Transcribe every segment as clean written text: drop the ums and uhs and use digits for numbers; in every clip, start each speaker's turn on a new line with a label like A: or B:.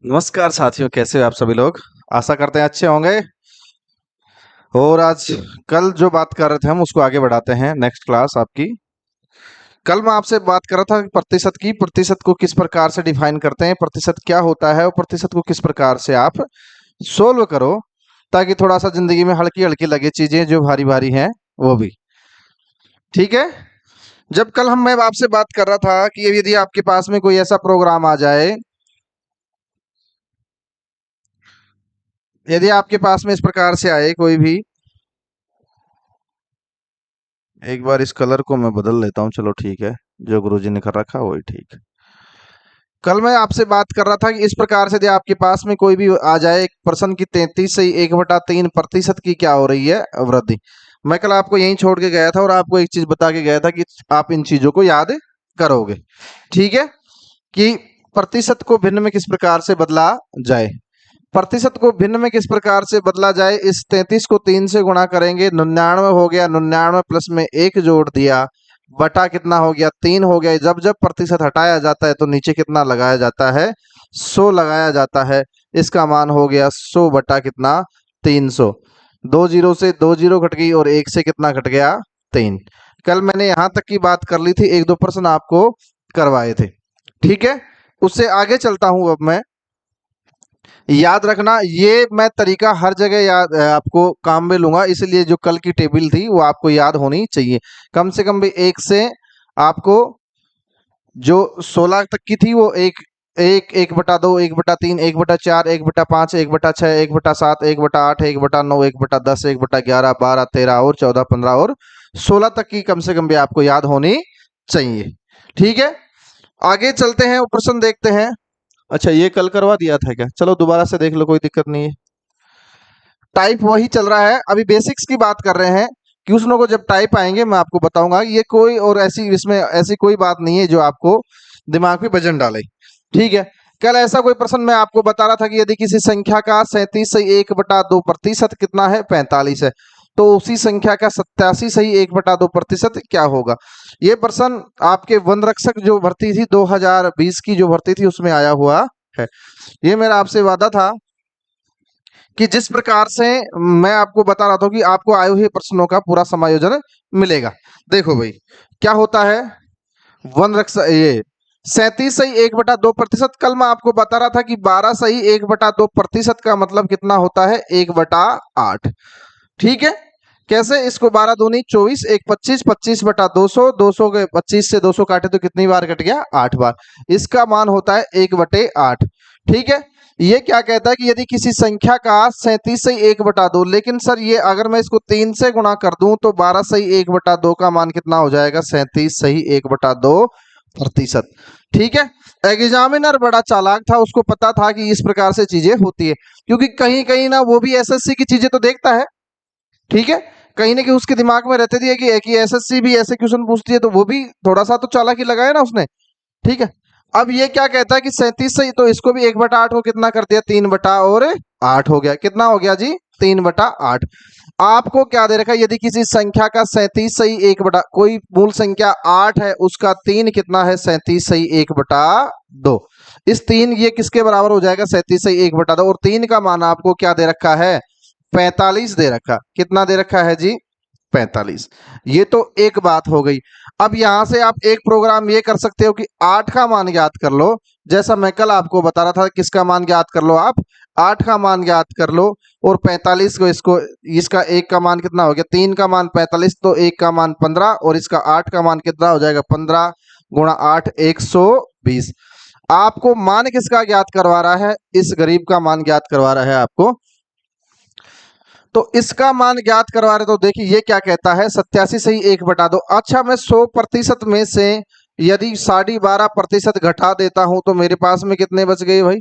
A: नमस्कार साथियों, कैसे हो आप सभी लोग। आशा करते हैं अच्छे होंगे। और आज कल जो बात कर रहे थे हम उसको आगे बढ़ाते हैं। नेक्स्ट क्लास आपकी। कल मैं आपसे बात कर रहा था कि प्रतिशत को किस प्रकार से डिफाइन करते हैं, प्रतिशत क्या होता है और प्रतिशत को किस प्रकार से आप सोल्व करो, ताकि थोड़ा सा जिंदगी में हल्की हल्की लगे चीजें जो भारी भारी हैं वो भी। ठीक है। जब कल मैं आपसे बात कर रहा था कि यदि आपके पास में कोई ऐसा प्रोग्राम आ जाए, यदि आपके पास में इस प्रकार से आए कोई भी, एक बार इस कलर को मैं बदल लेता हूँ। चलो ठीक है, जो गुरुजी ने कर रखा वही ठीक है। कल मैं आपसे बात कर रहा था कि इस प्रकार से यदि आपके पास में कोई भी आ जाए, एक पर्सन की 33.1/3% की क्या हो रही है, वृद्धि। मैं कल आपको यहीं छोड़ के गया था और आपको एक चीज बता के गया था कि आप इन चीजों को याद करोगे। ठीक है। कि प्रतिशत को भिन्न में किस प्रकार से बदला जाए। प्रतिशत को भिन्न में किस प्रकार से बदला जाए। इस 33 को 3 से गुणा करेंगे, 99 हो गया, 99 प्लस में 1 जोड़ दिया, बटा कितना हो गया, 3 हो गया। जब जब प्रतिशत हटाया जाता है तो नीचे कितना लगाया जाता है, 100 लगाया जाता है। इसका मान हो गया 100 बटा कितना, 300। 2 जीरो से 2 जीरो घट गई और 1 से कितना घट गया, 3। कल मैंने यहां तक की बात कर ली थी, 1-2 प्रश्न आपको करवाए थे। ठीक है। उससे आगे चलता हूं अब मैं। याद रखना, ये मैं तरीका हर जगह याद आपको काम में लूंगा, इसलिए जो कल की टेबल थी वो आपको याद होनी चाहिए। कम से कम भी 1 से आपको जो 16 तक की थी वो एक एक 1/2, 1/3, 1/4, 1/5, 1/6, 1/7, 1/8, 1/9, 1/10, 1/11, 12, 13 और 14, 15 और 16 तक की कम से कम भी आपको याद होनी चाहिए। ठीक है। आगे चलते हैं, प्रश्न देखते हैं। अच्छा, ये कल करवा दिया था क्या? चलो दोबारा से देख लो, कोई दिक्कत नहीं है। टाइप वही चल रहा है, अभी बेसिक्स की बात कर रहे हैं। क्वेश्चनों को जब टाइप आएंगे मैं आपको बताऊंगा। ये कोई और ऐसी इसमें ऐसी कोई बात नहीं है जो आपको दिमाग पे वजन डाले। ठीक है। कल ऐसा कोई प्रश्न मैं आपको बता रहा था कि यदि किसी संख्या का 37.1/2% कितना है, 45 है, तो उसी संख्या का 87.1/2% क्या होगा। ये प्रश्न आपके वन रक्षक जो भर्ती थी 2020 की जो भर्ती थी उसमें आया हुआ है। ये मेरा आपसे वादा था कि जिस प्रकार से मैं आपको बता रहा था कि आपको आए हुए प्रश्नों का पूरा समायोजन मिलेगा। देखो भाई, क्या होता है वन रक्षक, ये 37.1/2%। कल मैं आपको बता रहा था कि 12.1/2% का मतलब कितना होता है, 1/8। ठीक है। कैसे, इसको 12 दूनी 24, 1 25, 25/200, 200 के 25 से 200 काटे तो कितनी बार कट गया, 8 बार। इसका मान होता है 1/8। ठीक है। ये क्या कहता है कि यदि किसी संख्या का 37.1/2, लेकिन सर ये अगर मैं इसको 3 से गुणा कर दूं तो 12.1/2 का मान कितना हो जाएगा, 37.1/2%। ठीक है। एग्जामिनर बड़ा चालाक था, उसको पता था कि इस प्रकार से चीजें होती है, क्योंकि कहीं कहीं ना वो भी एसएससी की चीजें तो देखता है। ठीक है। कहीं ना कहीं उसके दिमाग में रहते थे कि एसएससी भी ऐसे क्वेश्चन पूछती है, तो वो भी थोड़ा सा तो चालाकी लगाया ना उसने। ठीक है। अब ये क्या कहता है कि 37 से, तो इसको भी 1/8 को कितना कर दिया, 3/8 हो गया। कितना हो गया जी, 3/8। आपको क्या दे रखा है, यदि किसी संख्या का 37.1 कोई मूल संख्या 8 है, उसका 3 कितना है, 37.1/2। इस 3 ये किसके बराबर हो जाएगा, 37.1/2। और 3 का मान आपको क्या दे रखा है, 45 दे रखा। कितना दे रखा है जी, 45। ये तो एक बात हो गई। अब यहां से आप एक प्रोग्राम ये कर सकते हो कि 8 का मान ज्ञात कर लो, जैसा मैं कल आपको बता रहा था। किसका मान ज्ञात कर लो, आप 8 का मान ज्ञात कर लो। और 45 को इसको, इसका 1 का मान कितना हो गया, 3 का मान 45, तो 1 का मान 15 और इसका 8 का मान कितना हो जाएगा, 15 गुणा 8, 120। आपको मान किसका ज्ञात करवा रहा है, इस गरीब का मान ज्ञात करवा रहा है आपको। तो इसका मान ज्ञात करवा रहे, तो देखिए ये क्या कहता है, 87.1/2। अच्छा, मैं 100% में से यदि 12.5% घटा देता हूं तो मेरे पास में कितने बच गए भाई।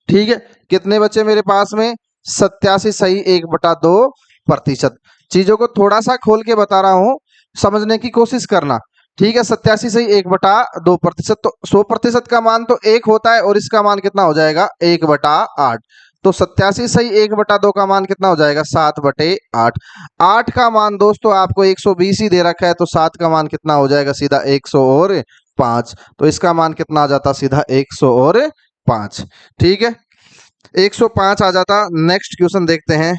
A: ठीक है। कितने बचे मेरे पास में, 87.1/2%। चीजों को थोड़ा सा खोल के बता रहा हूं, समझने की कोशिश करना। ठीक है। 87.1/2%, तो 100% का मान तो 1 होता है और इसका मान कितना हो जाएगा, 1/8। तो 87.1/2 का मान कितना हो जाएगा, 7/8। 8 का मान दोस्तों आपको 120 ही दे रखा है, तो 7 का मान कितना हो जाएगा, सीधा 105। तो इसका मान कितना आ जाता, सीधा 105। ठीक है। 105 आ जाता। नेक्स्ट क्वेश्चन देखते हैं।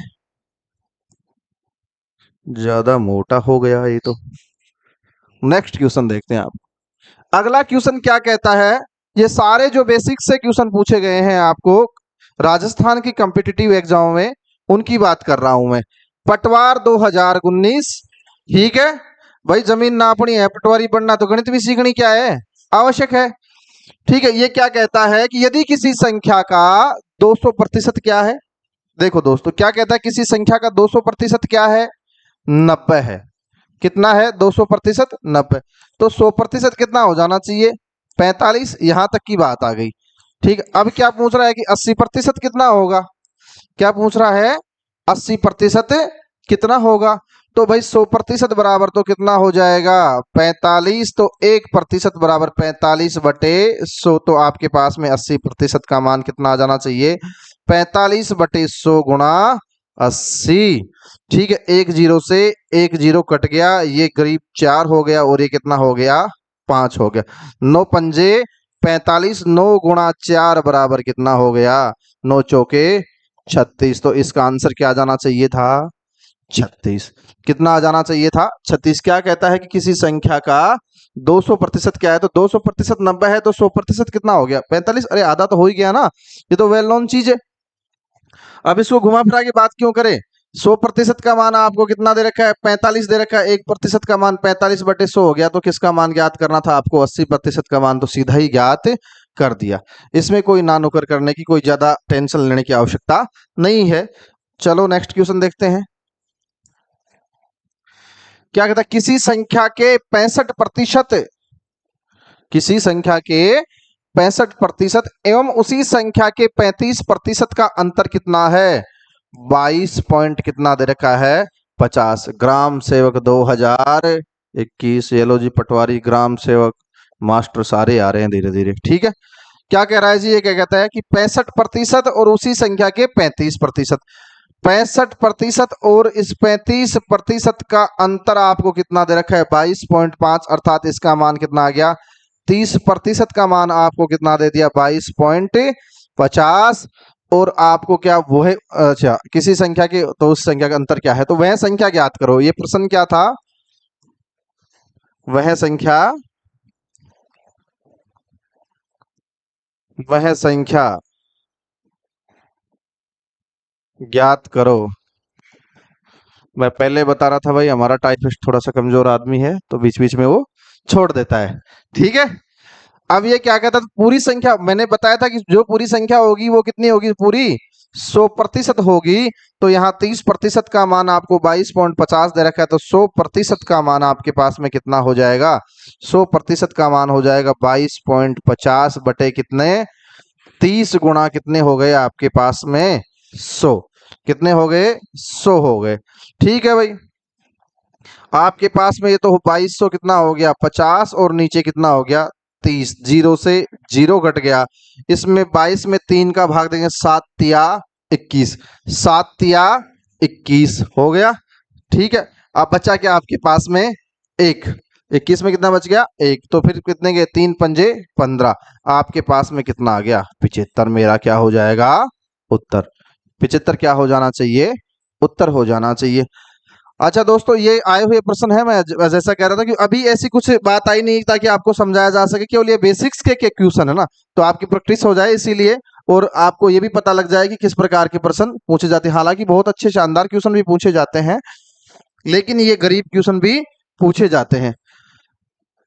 A: ज्यादा मोटा हो गया ये तो। नेक्स्ट क्वेश्चन देखते हैं आप। अगला क्वेश्चन क्या कहता है, ये सारे जो बेसिक से क्वेश्चन पूछे गए हैं आपको राजस्थान की कॉम्पिटिटिव एग्जाम में, उनकी बात कर रहा हूं मैं। पटवार 2019, ठीक है भाई, जमीन नापनी है, पटवारी बनना, तो गणित भी सीखनी क्या है, आवश्यक है। ठीक है, ये क्या कहता है कि यदि किसी संख्या का 200% क्या है, देखो दोस्तों क्या कहता है, किसी संख्या का 200% क्या है, 90 है। कितना है, 200% 90। तो 100% कितना हो जाना चाहिए, 45। यहां तक की बात आ गई। ठीक, अब क्या पूछ रहा है कि 80% कितना होगा, क्या पूछ रहा है, 80% कितना होगा। तो भाई 100% बराबर तो कितना हो जाएगा, 45। तो 1% बराबर 45/100। तो आपके पास में 80% का मान कितना आ जाना चाहिए, 45/100 गुणा 80। ठीक है, एक जीरो से एक जीरो कट गया, ये करीब 4 हो गया, और ये कितना हो गया, 5 हो गया। 9 पंजे 45, 9 गुणा 4 बराबर कितना हो गया, 9 चौके 36। तो इसका आंसर क्या आ जाना चाहिए था, 36। कितना आ जाना चाहिए था, 36। क्या कहता है कि किसी संख्या का 200% क्या है, तो 200% 90 है, तो 100% कितना हो गया, 45। अरे आधा तो हो ही गया ना, ये तो वेल नोन चीज है। अब इसको घुमा फिरा के बात क्यों करें, 100% का मान आपको कितना दे रखा है, 45 दे रखा है, 1% का मान 45/100 हो गया। तो किसका मान ज्ञात करना था आपको, 80% का मान, तो सीधा ही ज्ञात कर दिया। इसमें कोई ना नुकर करने की, कोई ज्यादा टेंशन लेने की आवश्यकता नहीं है। चलो नेक्स्ट क्वेश्चन देखते हैं। क्या कहता है, किसी संख्या के 65%, किसी संख्या के 65% एवं उसी संख्या के 35% का अंतर कितना है, 22 पॉइंट कितना दे रखा है, 50। ग्राम सेवक 2021, ये लो जी, पटवारी, ग्राम सेवक, मास्टर सारे आ रहे हैं धीरे धीरे। ठीक है, क्या कह रहा है जी, ये क्या कहता है कि 65% और उसी संख्या के 35%, 65% और इस 35% का अंतर आपको कितना दे रखा है, 22.5। अर्थात इसका मान कितना आ गया, 30% का मान आपको कितना दे दिया, 22.50। और आपको क्या वो है, अच्छा किसी संख्या के, तो उस संख्या का अंतर क्या है, तो वह संख्या ज्ञात करो। ये प्रश्न क्या था, वह संख्या, वह संख्या ज्ञात करो। मैं पहले बता रहा था भाई, हमारा टाइपिस्ट थोड़ा सा कमजोर आदमी है, तो बीच बीच में वो छोड़ देता है। ठीक है, अब ये क्या कहता था, पूरी संख्या मैंने बताया था कि जो पूरी संख्या होगी वो कितनी होगी, पूरी 100% होगी। तो यहाँ 30% का मान आपको 22.50 दे रखा है, तो 100% का मान आपके पास में कितना हो जाएगा, 100% का मान हो जाएगा 22.50 बटे कितने, 30 गुणा कितने हो गए आपके पास में, 100। कितने हो गए, 100 हो गए। ठीक है भाई, आपके पास में ये तो 2200 कितना हो गया, 50, और नीचे कितना हो गया, 30। जीरो से जीरो घट गया, इसमें 22 में 3 का भाग देंगे, 7 तिया 21, 7 तिया 21 हो गया। ठीक है, अब बचा क्या आपके पास में, एक। 21 में कितना बच गया, एक। तो फिर कितने गए, 3 पंजे 15। आपके पास में कितना आ गया, 75। मेरा क्या हो जाएगा, उत्तर। 75 क्या हो जाना चाहिए, उत्तर हो जाना चाहिए। अच्छा दोस्तों, ये आए हुए प्रश्न है, मैं जैसा कह रहा था कि अभी ऐसी कुछ बात आई नहीं ताकि आपको समझाया जा सके, केवल ये बेसिक्स के क्वेश्चन है ना, तो आपकी प्रैक्टिस हो जाए इसीलिए, और आपको ये भी पता लग जाए कि किस प्रकार के प्रश्न पूछे जाते हैं। हालांकि बहुत अच्छे शानदार क्वेश्चन भी पूछे जाते हैं, लेकिन ये गरीब क्वेश्चन भी पूछे जाते हैं।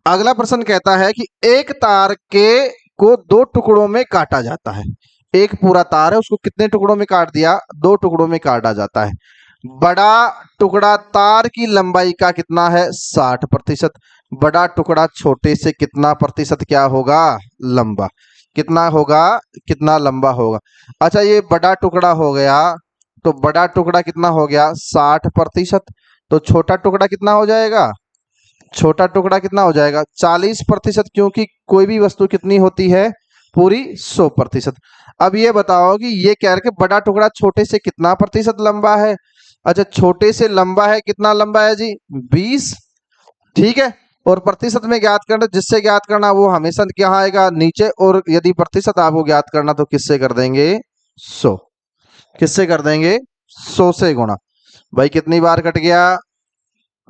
A: अगला प्रश्न कहता है कि एक तार के को 2 टुकड़ों में काटा जाता है। एक पूरा तार है, उसको कितने टुकड़ों में काट दिया, 2 टुकड़ों में काटा जाता है। बड़ा टुकड़ा तार की लंबाई का कितना है, 60%। बड़ा टुकड़ा छोटे से कितना प्रतिशत क्या होगा, लंबा। कितना होगा, कितना लंबा होगा। अच्छा, ये बड़ा टुकड़ा हो गया, तो बड़ा टुकड़ा कितना हो गया, 60%। तो छोटा टुकड़ा कितना हो जाएगा, छोटा टुकड़ा कितना हो जाएगा, 40%। क्योंकि कोई भी वस्तु कितनी होती है, पूरी 100%। अब ये बताओ कि ये कह रहे कि बड़ा टुकड़ा छोटे से कितना प्रतिशत लंबा है। अच्छा, छोटे से लंबा है, कितना लंबा है जी, 20। ठीक है, और प्रतिशत में ज्ञात करना, जिससे ज्ञात करना वो हमेशा क्या आएगा, नीचे। और यदि प्रतिशत आपको ज्ञात करना तो किससे कर देंगे, 100। किससे कर देंगे? 100 से गुणा। भाई कितनी बार कट गया?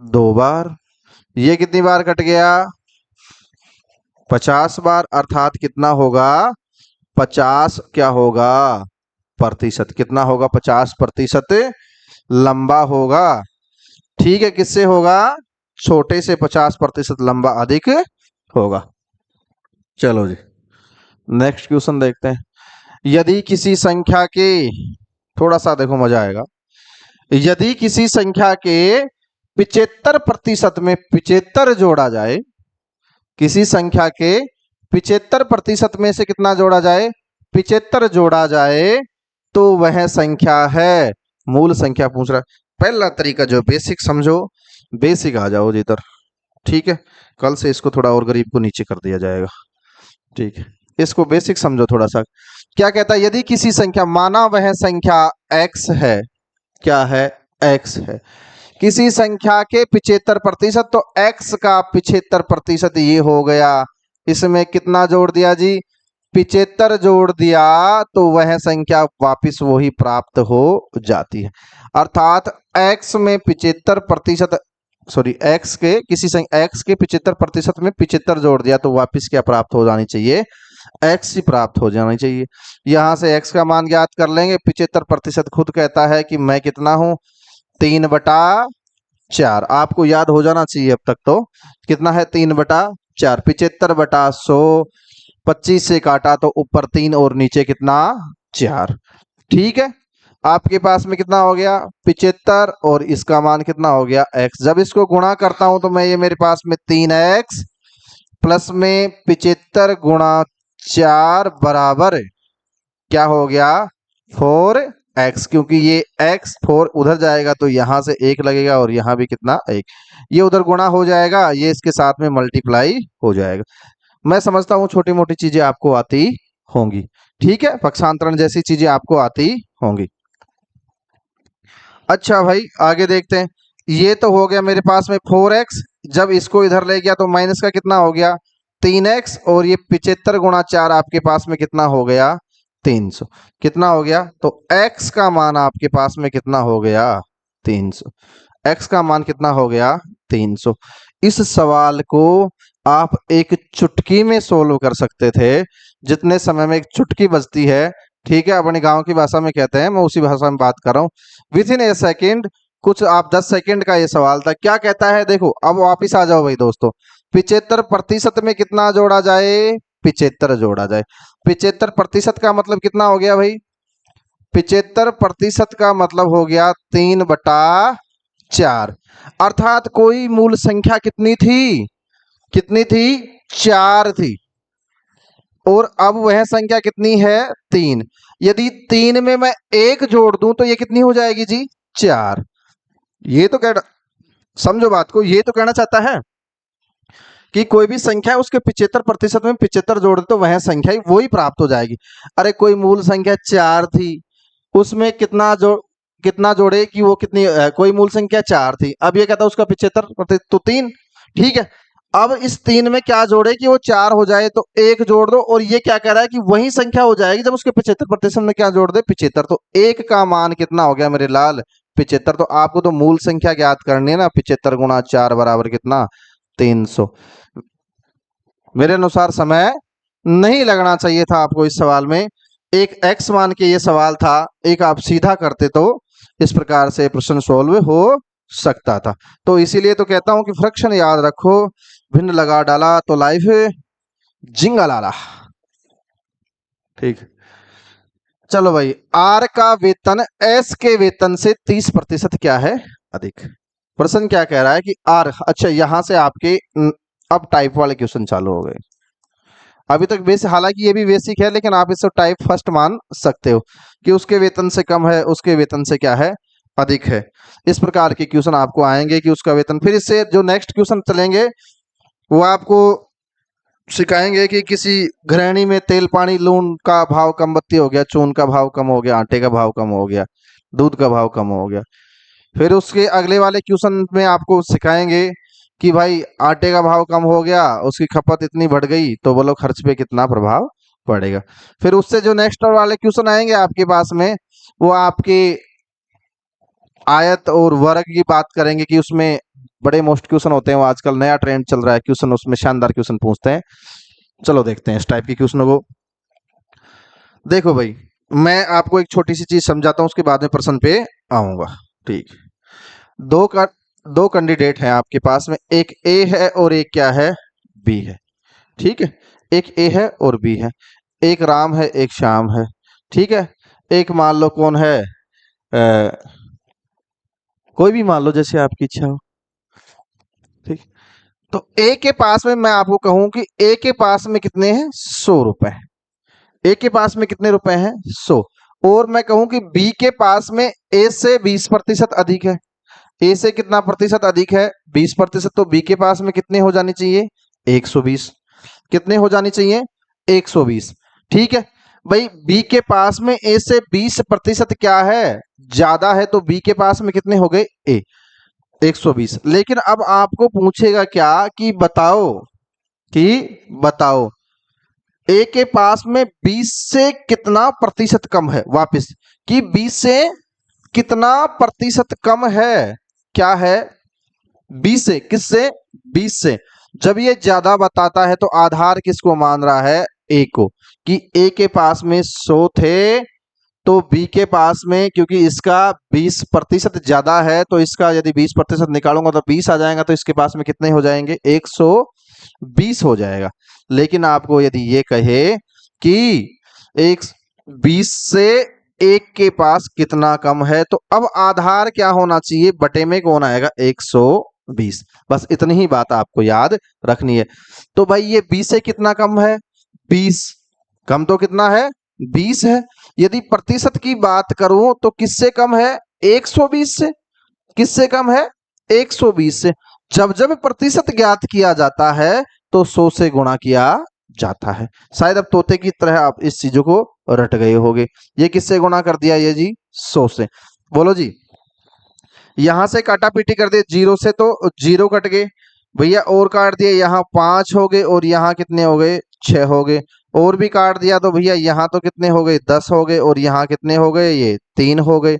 A: 2 बार। ये कितनी बार कट गया? 50 बार। अर्थात कितना होगा? 50 क्या होगा? प्रतिशत। कितना होगा? 50% लंबा होगा। ठीक है, किससे होगा? छोटे से 50% लंबा अधिक होगा। चलो जी, नेक्स्ट क्वेश्चन देखते हैं। यदि किसी संख्या के, थोड़ा सा देखो मजा आएगा। यदि किसी संख्या के 75% में 75 जोड़ा जाए, किसी संख्या के 75% में से कितना जोड़ा जाए? 75 जोड़ा जाए, तो वह संख्या है। मूल संख्या पूछ रहा है। पहला तरीका जो बेसिक समझो, बेसिक आ जाओ जी इधर। ठीक है, कल से इसको थोड़ा और गरीब को नीचे कर दिया जाएगा। ठीक है, इसको बेसिक समझो थोड़ा सा। क्या कहता है? यदि किसी संख्या, माना वह संख्या x है। क्या है? x है। किसी संख्या के 75%, तो x का 75% ये हो गया। इसमें कितना जोड़ दिया जी? 75 जोड़ दिया, तो वह संख्या वापिस वही प्राप्त हो जाती है। अर्थात x में 75%, सॉरी x के किसी संख्या x के 75% में 75 जोड़ दिया, तो वापिस क्या प्राप्त हो जानी चाहिए? x ही प्राप्त हो जानी चाहिए। यहां से x का मान ज्ञात कर लेंगे। 75% खुद कहता है कि मैं कितना हूं? 3/4। आपको याद हो जाना चाहिए अब तक तो। कितना है? 3/4। 75/100, 25 से काटा तो ऊपर 3 और नीचे कितना? 4। ठीक है, आपके पास में कितना हो गया? 75, और इसका मान कितना हो गया? x। जब इसको गुणा करता हूं तो मैं, ये मेरे पास में 3x प्लस में 75 गुणा 4 बराबर क्या हो गया? 4x। क्योंकि ये x 4 उधर जाएगा तो यहां से 1 लगेगा, और यहां भी कितना? 1। ये उधर गुणा हो जाएगा, ये इसके साथ में मल्टीप्लाई हो जाएगा। मैं समझता हूं छोटी मोटी चीजें आपको आती होंगी। ठीक है, पक्षांतरण जैसी चीजें आपको आती होंगी। अच्छा भाई, आगे देखते हैं। ये तो हो गया मेरे पास में 4x। जब इसको इधर ले गया तो माइनस का कितना हो गया? 3x, और ये 75 गुणा 4 आपके पास में कितना हो गया? 300। कितना हो गया? तो x का मान आपके पास में कितना हो गया? 300। x का मान कितना हो गया? 300। इस सवाल को आप एक चुटकी में सोल्व कर सकते थे, जितने समय में एक चुटकी बजती है। ठीक है, अपने गांव की भाषा में कहते हैं, मैं उसी भाषा में बात कर रहा हूँ। विद इन ए सेकेंड, कुछ आप 10 सेकेंड का ये सवाल था। क्या कहता है देखो, अब वापिस आ जाओ भाई दोस्तों। 75% में कितना जोड़ा जाए? 75 जोड़ा जाए। 75% का मतलब कितना हो गया भाई? 75% का मतलब हो गया 3/4। अर्थात कोई मूल संख्या कितनी थी? कितनी थी? 4 थी। और अब वह संख्या कितनी है? 3। यदि 3 में मैं 1 जोड़ दूं तो ये कितनी हो जाएगी जी? 4। ये तो कहना, समझो बात को, ये तो कहना चाहता है कि कोई भी संख्या है उसके 75% में 75 जोड़ दे तो वह संख्या ही वही प्राप्त हो जाएगी। अरे कोई मूल संख्या 4 थी, उसमें कितना जोड़े कि वो कितनी, कोई मूल संख्या 4 थी, अब ये कहता है उसका 75% तो 3। ठीक है, अब इस 3 में क्या जोड़े कि वो 4 हो जाए, तो 1 जोड़ दो, और ये क्या कह रहा है कि वही संख्या हो जाएगी जब उसके 75% में क्या जोड़ दे? 75। तो 1 का मान कितना हो गया मेरे लाल? 75। तो आपको तो मूल संख्या ज्ञात करनी है ना। 75 गुणा 4 बराबर कितना? 300। मेरे अनुसार समय नहीं लगना चाहिए था आपको इस सवाल में। एक x मान के ये सवाल था, एक आप सीधा करते तो इस प्रकार से प्रश्न सोल्व हो सकता था। तो इसीलिए तो कहता हूं कि फ्रैक्शन याद रखो, भिन्न लगा डाला तो लाइफ जिंगा लाला। ठीक, चलो भाई। आर का वेतन एस के वेतन से 30% क्या है? अधिक। प्रश्न क्या कह रहा है कि आर, अच्छा यहां से आपके अब टाइप वाले क्वेश्चन चालू हो गए। अभी तक बेसिक, हालांकि ये भी बेसिक है, लेकिन आप इसको टाइप फर्स्ट मान सकते हो कि उसके वेतन से कम है, उसके वेतन से क्या है? अधिक है। इस प्रकार के क्वेश्चन आपको आएंगे कि उसका वेतन। फिर इससे जो नेक्स्ट क्वेश्चन चलेंगे वो आपको सिखाएंगे कि किसी घरेणी में तेल पानी लून का भाव कम बत्ती हो गया, चून का भाव कम हो गया, आटे का भाव कम हो गया, दूध का भाव कम हो गया। फिर उसके अगले वाले क्वेश्चन में आपको सिखाएंगे कि भाई आटे का भाव कम हो गया, उसकी खपत इतनी बढ़ गई, तो बोलो खर्च पे कितना प्रभाव पड़ेगा। फिर उससे जो नेक्स्ट वाले क्वेश्चन आएंगे आपके पास में, वो आपके आयत और वर्ग की बात करेंगे कि उसमें बड़े मोस्ट क्वेश्चन होते हैं, वो आजकल नया ट्रेंड चल रहा है क्वेश्चन, उसमें शानदार क्वेश्चन पूछते हैं। चलो देखते हैं इस टाइप के क्वेश्चनों को। देखो भाई, मैं आपको एक छोटी सी चीज समझाता हूं, उसके बाद में प्रश्न पे आऊंगा। ठीक, दो का दो कैंडिडेट हैं आपके पास में, एक ए है और एक क्या है, बी है। ठीक है, एक ए है और बी है, एक राम है एक श्याम है। ठीक है, एक मान लो कौन है, कोई भी मान लो जैसे आपकी इच्छा हो। ठीक, तो ए के पास में मैं आपको कहूं कि ए के पास में कितने हैं, 100 रुपए। ए के पास में कितने रुपए हैं, 100। और मैं कहूं कि बी के पास में ए से 20% अधिक है। ए से कितना प्रतिशत अधिक है, 20%। तो बी के पास में कितने हो जाने चाहिए, 120। कितने हो जानी चाहिए, 120। ठीक है भाई, बी के पास में ए से 20% क्या है, ज्यादा है, तो बी के पास में कितने हो गए, ए 120। लेकिन अब आपको पूछेगा क्या कि बताओ ए के पास में 20 से कितना प्रतिशत कम है, वापस कि 20 से कितना प्रतिशत कम है, क्या है, 20 से, किससे, 20 से। जब ये ज्यादा बताता है तो आधार किसको मान रहा है, ए को, कि ए के पास में 100 थे, तो बी के पास में क्योंकि इसका 20% ज्यादा है, तो इसका यदि 20% निकालूंगा तो 20 आ जाएगा, तो इसके पास में कितने हो जाएंगे, 120 हो जाएगा। लेकिन आपको यदि ये कहे कि एक 20 से एक के पास कितना कम है, तो अब आधार क्या होना चाहिए, बटे में कौन आएगा, 120। बस इतनी ही बात आपको याद रखनी है। तो भाई ये 20 से कितना कम है, 20 कम तो कितना है, 20 है। यदि प्रतिशत की बात करूं तो किससे कम है, 120 से। किससे कम है, 120 से। जब जब प्रतिशत ज्ञात किया जाता है तो 100 से गुणा किया जाता है। शायद अब तोते की तरह आप इस चीजों को रट गए होगे। ये किससे गुणा कर दिया, ये जी 100 से। बोलो जी, यहां से काटा पीटी कर दिए 0 से, तो 0 कट गए भैया, और काट दिए, यहाँ 5 हो गए, और यहाँ कितने हो गए, 6 हो गए। और भी काट दिया तो भैया यहाँ तो कितने हो गए, 10 हो गए, और यहाँ कितने हो गए, ये 3 हो गए।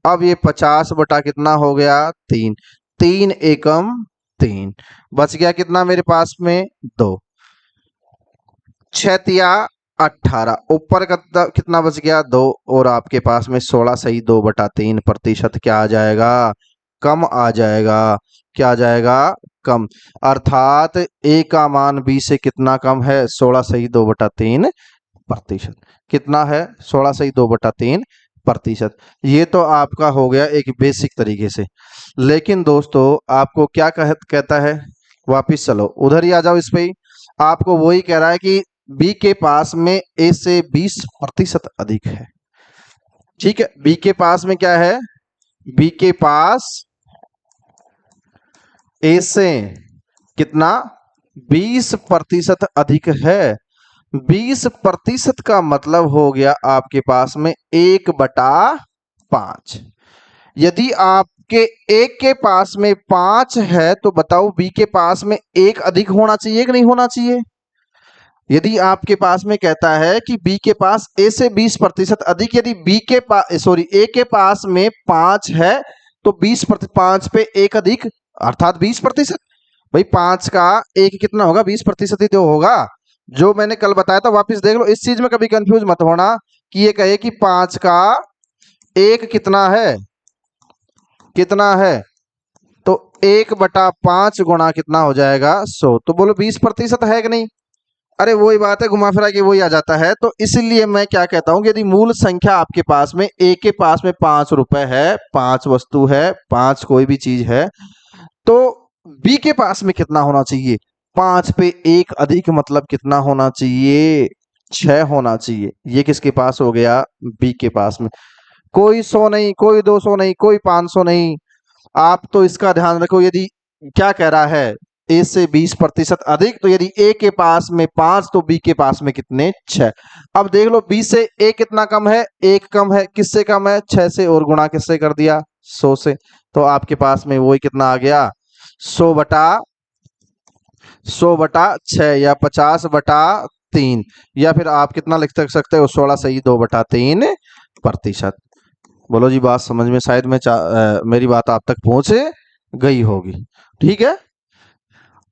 A: अब ये 50 बटा कितना हो गया, 3। 3 एकम 3, बच गया कितना मेरे पास में, 2। 6 तिया 18, ऊपर कितना बच गया, 2। और आपके पास में 16 सही 2/3% क्या आ जाएगा, कम आ जाएगा। क्या आ जाएगा, कम। अर्थात ए का मान बी से कितना कम है, 16 सही 2/3%। कितना है, 16 सही 2/3%। ये तो आपका हो गया एक बेसिक तरीके से। लेकिन दोस्तों आपको क्या कहता है, वापिस चलो उधर ही आ जाओ, इस पे ही आपको वही कह रहा है कि बी के पास में ए से 20% अधिक है। ठीक है, बी के पास में क्या है, बी के पास ए से कितना, 20% अधिक है। 20% का मतलब हो गया आपके पास में 1/5। यदि आपके ए के पास में 5 है तो बताओ बी के पास में 1 अधिक होना चाहिए कि नहीं होना चाहिए। यदि आपके पास में कहता है कि बी के पास ए से 20% अधिक, यदि बी के पास सॉरी ए के पास में 5 है तो 5 पे 1 अधिक अर्थात 20%। भाई 5 का 1 कितना होगा, 20% ही तो होगा, जो मैंने कल बताया था। वापस देख लो, इस चीज में कभी कंफ्यूज मत होना कि ये कहे कि 5 का 1 कितना है, कितना है, तो 1/5 गुणा कितना हो जाएगा, 100। तो बोलो 20% है कि नहीं। अरे वही बात है, घुमा फिरा के वही आ जाता है। तो इसलिए मैं क्या कहता हूं कि यदि मूल संख्या आपके पास में ए के पास में 5 रुपए है, 5 वस्तु है, 5 कोई भी चीज है, तो बी के पास में कितना होना चाहिए, 5 पे 1 अधिक मतलब कितना होना चाहिए, 6 होना चाहिए। ये किसके पास हो गया, बी के पास में। कोई 100 नहीं, कोई 200 नहीं, कोई 500 नहीं। आप तो इसका ध्यान रखो, यदि क्या कह रहा है, ए से 20% अधिक, तो यदि ए के पास में 5 तो बी के पास में कितने, 6। अब देख लो बी से ए कितना कम है, 1 कम है। किससे कम है, 6 से, और गुणा किससे कर दिया, 100 से। तो आपके पास में वही कितना आ गया, 100/6 या 50/3 3, या फिर आप कितना लिख सकते हो 16 सही 2/3%। बोलो जी, बात समझ में शायद मेरी बात आप तक पहुंच गई होगी। ठीक है,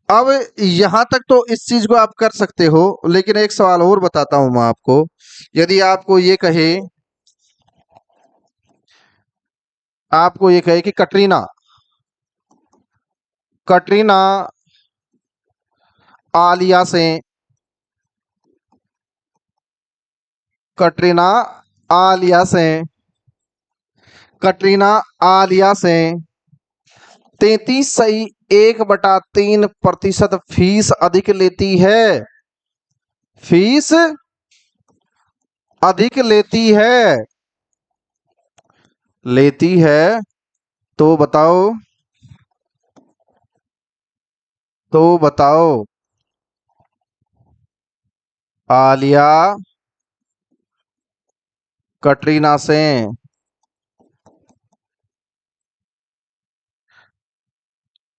A: अब यहां तक तो इस चीज को आप कर सकते हो, लेकिन एक सवाल और बताता हूं मैं आपको। यदि आपको ये कहे कि कटरीना कटरीना आलिया से कटरीना आलिया से कटरीना आलिया से 33.1/3% फीस अधिक लेती है, फीस अधिक लेती है, तो बताओ आलिया कटरीना से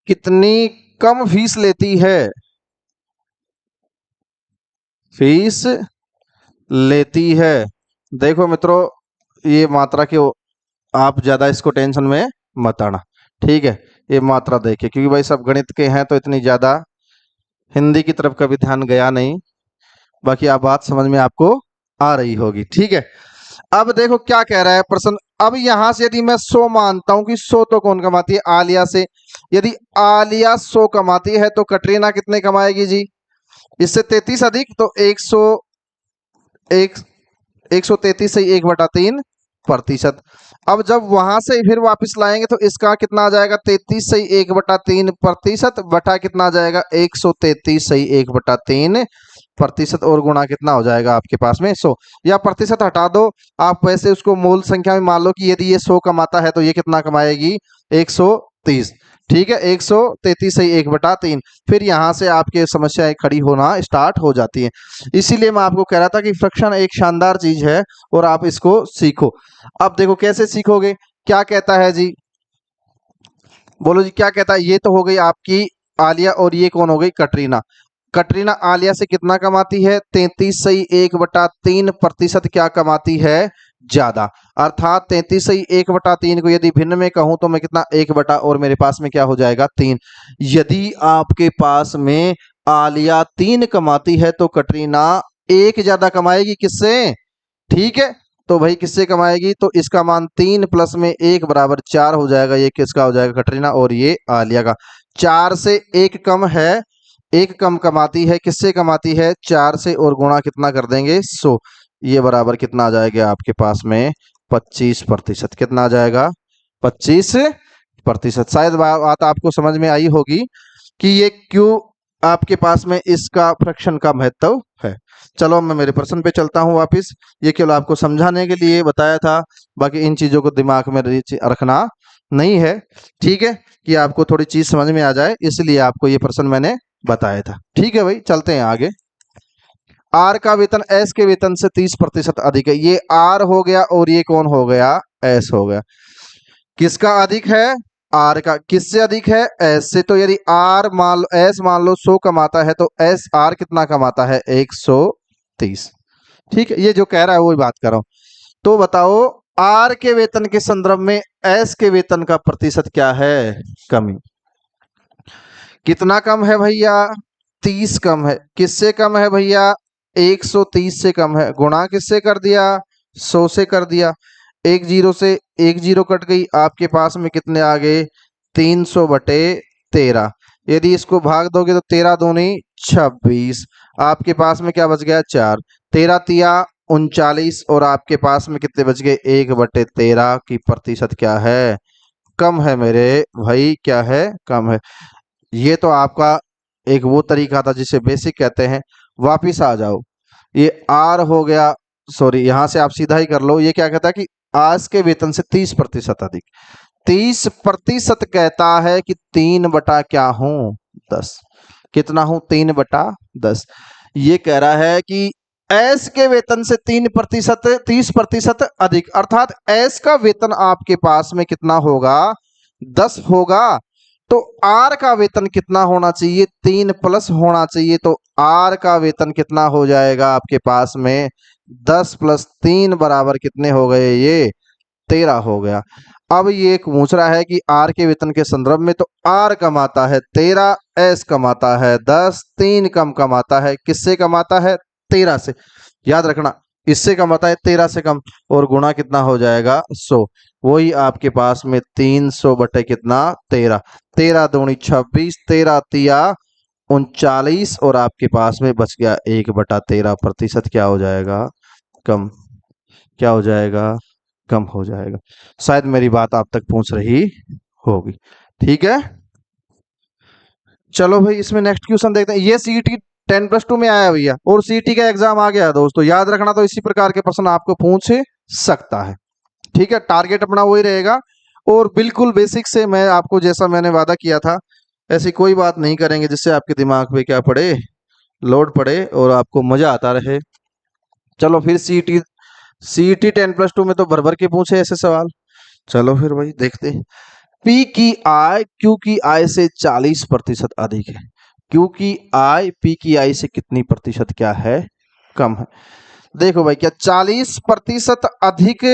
A: कितनी कम फीस लेती है, फीस लेती है। देखो मित्रों, ये मात्रा के आप ज्यादा इसको टेंशन में मत आना। ठीक है, ये मात्रा देखिए, क्योंकि भाई सब गणित के हैं तो इतनी ज्यादा हिंदी की तरफ कभी ध्यान गया नहीं। बाकी आप बात समझ में आपको आ रही होगी। ठीक है, अब देखो क्या कह रहा है प्रश्न। अब यहां से यदि मैं 100 मानता हूं कि 100 तो कौन कमाती है, आलिया से। यदि आलिया 100 कमाती है तो कटरीना कितने कमाएगी जी, इससे 33 अधिक, तो 133 से 1/3%। अब जब वहां से फिर वापस लाएंगे तो इसका कितना आ जाएगा, 33 से 1/3% बटा कितना आ जाएगा, 133 से 1/3%, और गुणा कितना हो जाएगा आपके पास में 100, या प्रतिशत हटा दो आप, वैसे उसको मूल संख्या में मान लो कि यदि ये 100 कमाता है तो ये कितना कमाएगी, 130। ठीक है, 133 से 1/3। फिर यहां से आपके समस्याएं खड़ी होना स्टार्ट हो जाती है। इसीलिए मैं आपको कह रहा था कि फ्रैक्शन एक शानदार चीज है और आप इसको सीखो। अब देखो कैसे सीखोगे, क्या कहता है जी, बोलो जी क्या कहता है। ये तो हो गई आपकी आलिया, और ये कौन हो गई, कटरीना। कटरीना आलिया से कितना कमाती है, 33.1/3% क्या कमाती है, ज्यादा। अर्थात 33.1/3 को यदि भिन्न में कहूं तो मैं कितना, 1 और मेरे पास में क्या हो जाएगा, 3। यदि आपके पास में आलिया 3 कमाती है तो कटरीना 1 ज्यादा कमाएगी, किससे, ठीक है, तो भाई किससे कमाएगी, तो इसका मान 3 प्लस में 1 बराबर 4 हो जाएगा। ये किसका हो जाएगा, कटरीना, और ये आलिया का। 4 से 1 कम है, 1 कम कमाती है, किससे कमाती है, 4 से, और गुणा कितना कर देंगे, 100। ये बराबर कितना आ जाएगा आपके पास में, 25%। कितना आ जाएगा, 25%। शायद बात आपको समझ में आई होगी कि ये क्यों आपके पास में इसका फ्रैक्शन का महत्व है। चलो मैं मेरे प्रश्न पे चलता हूँ वापस। ये केवल आपको समझाने के लिए बताया था, बाकी इन चीजों को दिमाग में रखना नहीं है। ठीक है, कि आपको थोड़ी चीज समझ में आ जाए, इसलिए आपको ये प्रश्न मैंने बताया था। ठीक है भाई, चलते हैं आगे। आर का वेतन एस के वेतन से 30% अधिक है। ये आर हो गया और ये कौन हो गया, एस हो गया। किसका अधिक है, आर का। किससे अधिक है, एस से। तो यदि आर मान लो, एस मान लो 100 कमाता है तो एस आर कितना कमाता है, 130। ठीक है, ये जो कह रहा है वही बात कर रहा हूं। तो बताओ आर के वेतन के संदर्भ में एस के वेतन का प्रतिशत क्या है, कमी। कितना कम है भैया, 30 कम है। किससे कम है भैया, 130 से कम है। गुणा किससे कर दिया, 100 से कर दिया। एक जीरो से एक जीरो कट गई, आपके पास में कितने आ गए, 300/13। यदि इसको भाग दोगे तो 13 दूनी 26, आपके पास में क्या बच गया, 4। 13 तिया 39, और आपके पास में कितने बच गए, 1/13 की प्रतिशत क्या है, कम है मेरे भाई, क्या है, कम है। ये तो आपका एक वो तरीका था जिसे बेसिक कहते हैं। वापिस आ जाओ, ये आर हो गया, सॉरी यहां से आप सीधा ही कर लो। ये क्या कहता है कि आज के वेतन से 30% अधिक। 30% कहता है कि 3 बटा क्या हूं, 10। कितना हूं, 3/10। ये कह रहा है कि एस के वेतन से 3%, 30% अधिक, अर्थात एस का वेतन आपके पास में कितना होगा, 10 होगा। तो आर का वेतन कितना होना चाहिए, 3 प्लस होना चाहिए। तो आर का वेतन कितना हो जाएगा आपके पास में, 10 प्लस 3 बराबर कितने हो गए, ये 13 हो गया। अब ये पूछ रहा है कि आर के वेतन के संदर्भ में, तो आर कमाता है 13, एस कमाता है 10, 3 कम कमाता है, किससे कमाता है, 13 से। याद रखना, इससे कमाता है 13 से कम, और गुणा कितना हो जाएगा, 100। वही आपके पास में 300 बटे कितना, 13, 13 दूनी 26, 13 तिया 39, और आपके पास में बच गया 1/13 प्रतिशत। क्या हो जाएगा, कम। क्या हो जाएगा, कम हो जाएगा। शायद मेरी बात आप तक पहुंच रही होगी। ठीक है, चलो भाई इसमें नेक्स्ट क्वेश्चन देखते हैं। ये सीईटी 10+2 में आया भैया, और सीईटी का एग्जाम आ गया दोस्तों, याद रखना। तो इसी प्रकार के प्रश्न आपको पूछ सकता है। ठीक है, टारगेट अपना वही रहेगा, और बिल्कुल बेसिक से मैं आपको, जैसा मैंने वादा किया था, ऐसी कोई बात नहीं करेंगे जिससे आपके दिमाग पे क्या पड़े, लोड पड़े, और आपको मजा आता रहे। चलो फिर सीईटी 10+2 में तो भर भर के पूछे ऐसे सवाल। चलो फिर भाई देखते हैं। पी की आय क्यू की आय से 40% अधिक है। क्यू की आय पी की आय से कितनी प्रतिशत क्या है, कम है। देखो भाई, क्या 40% अधिक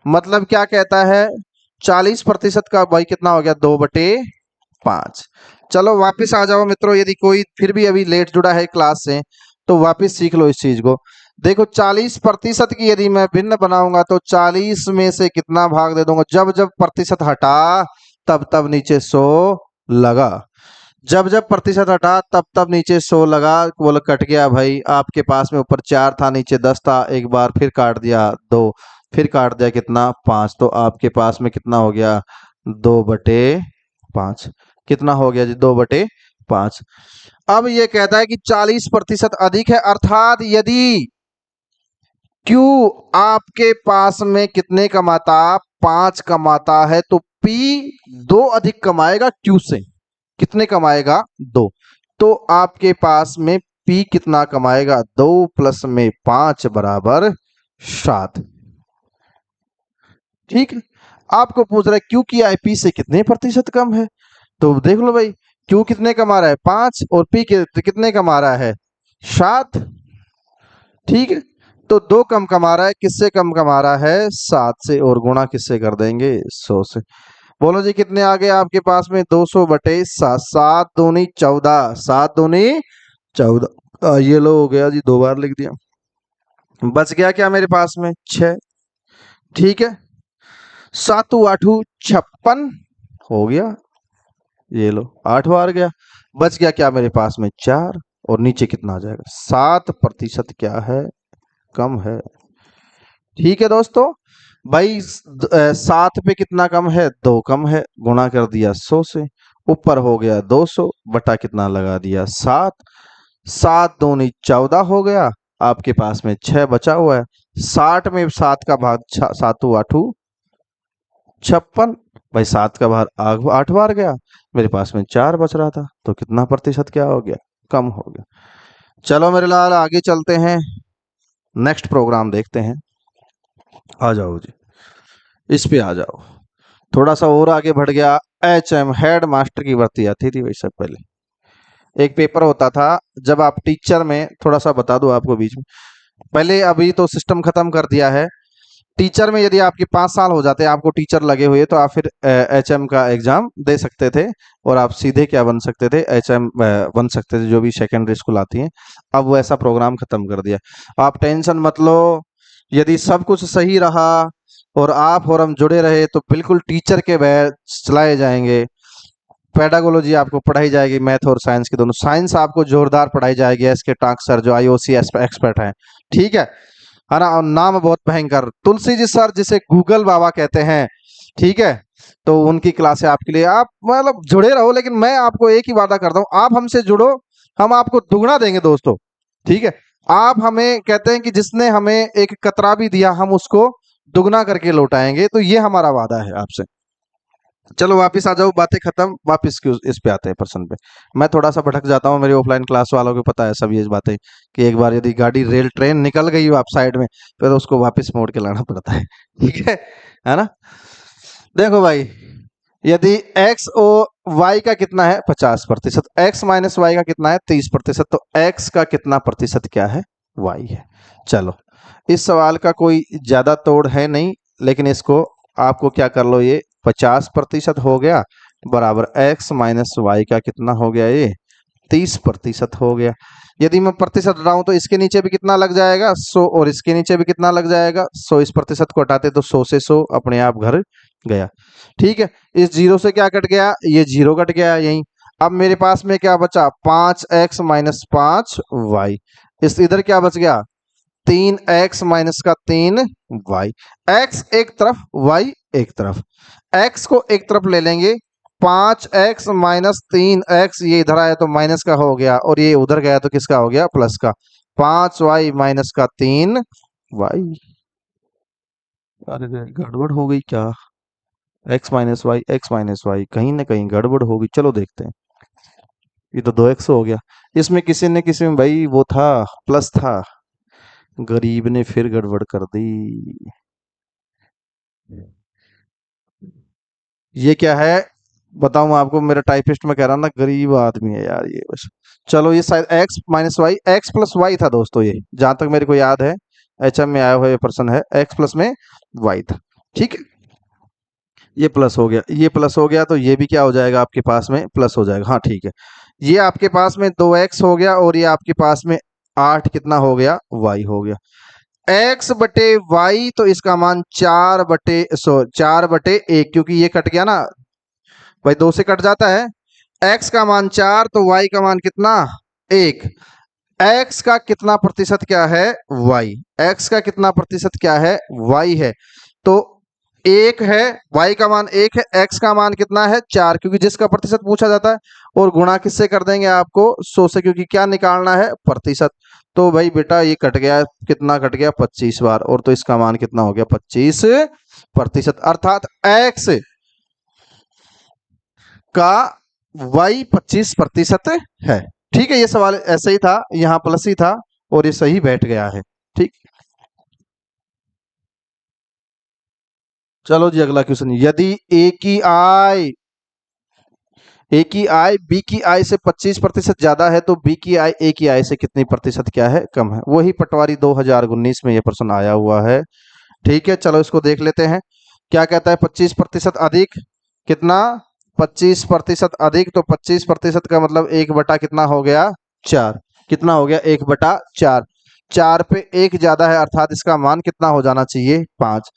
A: मतलब क्या कहता है, 40% का भाई कितना हो गया, 2/5। चलो वापिस आ जाओ मित्रों, यदि कोई फिर भी अभी लेट जुड़ा है क्लास से, तो वापिस सीख लो इस चीज को। देखो 40% की यदि मैं भिन्न बनाऊंगा, तो 40 में से कितना भाग दे दूंगा, जब जब प्रतिशत हटा तब तब नीचे 100 लगा, जब जब प्रतिशत हटा तब तब नीचे 100 लगा। बोलो कट गया भाई, आपके पास में ऊपर 4 था, नीचे 10 था, एक बार फिर काट दिया 2, फिर काट दिया कितना, 5। तो आपके पास में कितना हो गया, 2/5। कितना हो गया जी, 2/5। अब ये कहता है कि 40% अधिक है, अर्थात यदि Q आपके पास में कितने कमाता, 5 कमाता है, तो P 2 अधिक कमाएगा Q से। कितने कमाएगा, 2। तो आपके पास में P कितना कमाएगा, 2 प्लस में 5 बराबर 7। ठीक है, आपको पूछ रहा है Q की आय P से कितने प्रतिशत कम है। तो देख लो भाई, Q कितने कमा रहा है, 5, और P कितने कमा रहा है, 7। ठीक है, तो 2 कम कमा रहा है, किससे कम कमा रहा है, 7 से, और गुणा किससे कर देंगे, 100 से। बोलो जी कितने आ गए आपके पास में, 200/7, 7 दूनी 14, 7 दूनी 14। ये लो हो गया जी, 2 बार लिख दिया। बच गया क्या मेरे पास में, 6। ठीक है, 7 8 56 हो गया, ये लो 8 बार गया। बच गया क्या मेरे पास में, 4, और नीचे कितना आ जाएगा, 7% क्या है, कम है। ठीक है दोस्तों, भाई 7 पे कितना कम है, 2 कम है, गुणा कर दिया 100 से, ऊपर हो गया 200 बटा कितना लगा दिया, 7। 7 दूनी 14 हो गया, आपके पास में 6 बचा हुआ है। 60 में 7 का भाग 7 8 56, भाई 7 का भाग 8 बार गया, मेरे पास में 4 बच रहा था, तो कितना प्रतिशत क्या हो गया, कम हो गया। चलो मेरे लाल आगे चलते हैं, नेक्स्ट प्रोग्राम देखते हैं। आ जाओ जी, इस पे आ जाओ। थोड़ा सा और आगे बढ़ गया, HM हेड मास्टर की भर्ती आती थी वैसे पहले एक पेपर होता था, जब आप टीचर में, थोड़ा सा बता दूं आपको बीच में, पहले अभी तो सिस्टम खत्म कर दिया है। टीचर में यदि आपके 5 साल हो जाते, आपको टीचर लगे हुए, तो आप फिर HM का एग्जाम दे सकते थे, और आप सीधे क्या बन सकते थे, HM बन सकते थे, जो भी सेकेंडरी स्कूल आती है। अब वो ऐसा प्रोग्राम खत्म कर दिया। आप टेंशन मत लो, यदि सब कुछ सही रहा और आप और हम जुड़े रहे, तो बिल्कुल टीचर के बैच चलाए जाएंगे। पेडागोलॉजी आपको पढ़ाई जाएगी, मैथ और साइंस की दोनों। साइंस आपको जोरदार पढ़ाई जाएगी, एसके टाक सर जो IOC एक्सपर्ट हैं। ठीक है ना, और नाम बहुत भयंकर, तुलसी जी सर जिसे गूगल बाबा कहते हैं। ठीक है, तो उनकी क्लासें आपके लिए, आप मतलब जुड़े रहो। लेकिन मैं आपको एक ही वादा करता हूं, आप हमसे जुड़ो, हम आपको दुगना देंगे दोस्तों। ठीक है, आप हमें कहते हैं कि जिसने हमें एक कतरा भी दिया, हम उसको दुगना करके लौटाएंगे, तो ये हमारा वादा है आपसे। चलो वापिस आ जाओ, बातें खत्म, वापिस इस पे आते हैं प्रश्न पे। मैं थोड़ा सा भटक जाता हूँ, मेरी ऑफलाइन क्लास वालों को पता है सब ये बातें, कि एक बार यदि गाड़ी रेल ट्रेन निकल गई हो आप साइड में, फिर उसको वापस मोड़ के लाना पड़ता है। ठीक है ना। देखो भाई, यदि x और y का कितना है 50%, x माइनस वाई का कितना है 30%, तो x का कितना प्रतिशत क्या है y है। चलो इस सवाल का कोई ज्यादा तोड़ है नहीं, लेकिन इसको आपको क्या कर लो, ये 50% हो गया बराबर x माइनस वाई का कितना हो गया, ये 30% हो गया। यदि मैं प्रतिशत हटाऊं तो इसके नीचे भी कितना लग जाएगा 100, और इसके नीचे भी कितना लग जाएगा 100। इस प्रतिशत को हटाते तो 100 से 100 अपने आप घर गया। ठीक है, इस जीरो से क्या कट गया, ये जीरो कट गया यहीं। अब मेरे पास में क्या बचा 5x माइनस 5y। इस इधर क्या बच गया 3x माइनस का 3y। x एक तरफ y एक तरफ, x को एक तरफ ले लेंगे, 5x माइनस 3x ये इधर आया तो माइनस का हो गया, और ये उधर गया तो किसका हो गया प्लस का। 5y माइनस का 3y। अरे गड़बड़ हो गई क्या, x माइनस वाई कहीं ना कहीं गड़बड़ होगी। चलो देखते हैं, ये तो 2x हो गया। इसमें किसी न किसी में भाई वो था, प्लस था, गरीब ने फिर गड़बड़ कर दी। ये क्या है बताऊं आपको, मेरा टाइपिस्ट में कह रहा ना गरीब आदमी है यार ये बस। चलो ये शायद x minus Y, X plus Y था दोस्तों, ये जहां तक मेरे को याद है HM में आया हुआ ये प्रश्न है, x प्लस में y था। ठीक है, ये प्लस हो गया, ये प्लस हो गया, तो ये भी क्या हो जाएगा आपके पास में प्लस हो जाएगा। हाँ ठीक है, ये आपके पास में 2x हो गया, और ये आपके पास में 8 कितना हो गया y हो गया। x बटे y, तो इसका मान 4/1, क्योंकि ये कट गया ना भाई, 2 से कट जाता है। x का मान 4 तो y का मान कितना 1। x का कितना प्रतिशत क्या है y, x का कितना प्रतिशत क्या है y है, तो 1 है, y का मान 1 है, x का मान कितना है 4, क्योंकि जिसका प्रतिशत पूछा जाता है, और गुणा किससे कर देंगे आपको 100 से, क्योंकि क्या निकालना है प्रतिशत। तो भाई बेटा ये कट गया, कितना कट गया 25 बार, और तो इसका मान कितना हो गया 25%, अर्थात x का y 25% है। ठीक है, ये सवाल ऐसे ही था, यहाँ प्लस ही था, और ये सही बैठ गया है। ठीक, चलो जी अगला क्वेश्चन, यदि ए की आय बी की आय से 25% ज्यादा है, तो बी की आय ए की आय से कितनी प्रतिशत क्या है कम है। वही पटवारी 2019 में ये प्रश्न आया हुआ है। ठीक है, चलो इसको देख लेते हैं। क्या कहता है 25% अधिक कितना, 25% अधिक, तो 25% का मतलब 1 बटा कितना हो गया 4, कितना हो गया 1/4, 4 पे 1 ज्यादा है, अर्थात इसका मान कितना हो जाना चाहिए 5।